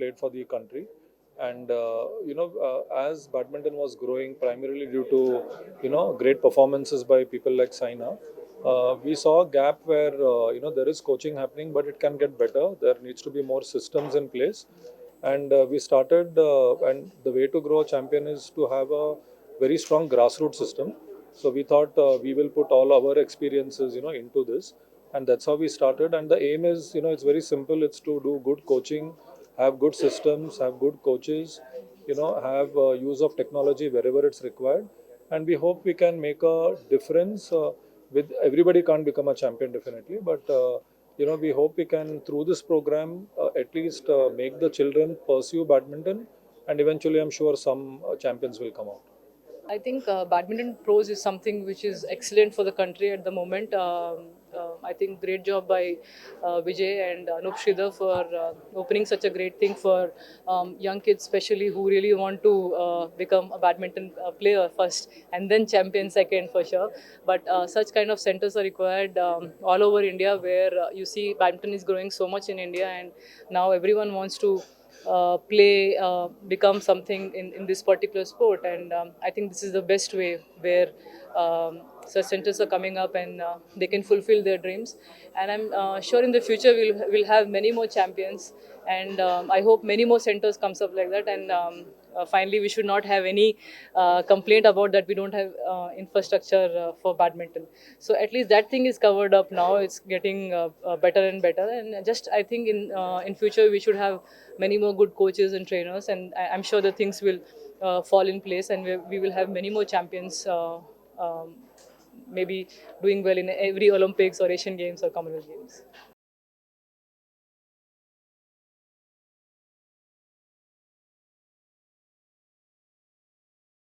played for the country. And as badminton was growing primarily due to great performances by people like Saina, we saw a gap where there is coaching happening, but it can get better. There needs to be more systems in place, and we started. And the way to grow a champion is to have a very strong grassroots system. So we thought we will put all our experiences, into this, and that's how we started. And the aim is, it's very simple. It's to do good coaching, have good systems, have good coaches, have use of technology wherever it's required, and we hope we can make a difference. With everybody can't become a champion definitely, but we hope we can through this program at least make the children pursue badminton, and eventually I'm sure some champions will come out. I think badminton pros is something which is excellent for the country at the moment. I think great job by Vijay and Anup Sridhar for opening such a great thing for young kids, especially who really want to become a badminton player first and then champion second for sure. But such kind of centers are required all over India, where you see badminton is growing so much in India, and now everyone wants to become something in this particular sport. And I think this is the best way where such centers are coming up, and they can fulfill their dreams. And I'm sure in the future we'll have many more champions, and I hope many more centers comes up like that. And finally, we should not have any complaint about that we don't have infrastructure for badminton. So at least that thing is covered up now. It's getting better and better, and just I think in future we should have many more good coaches and trainers, and I'm sure the things will fall in place, and we will have many more champions. Maybe doing well in every Olympics or Asian Games or Commonwealth Games.